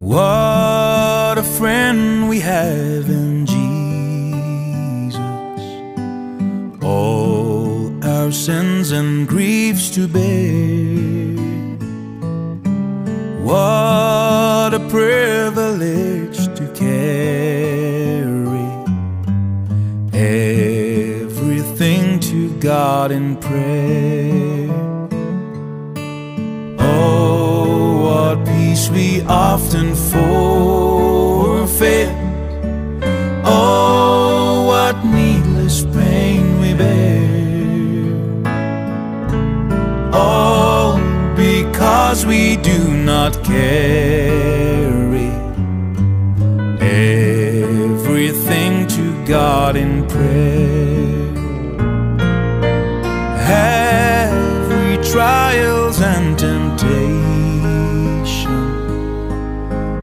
What a friend we have in Jesus, all our sins and griefs to bear. What a privilege to carry everything to God in prayer. Oh, what peace we often forfeit. Oh, what needless pain we bear. All because we do not carry everything to God in prayer.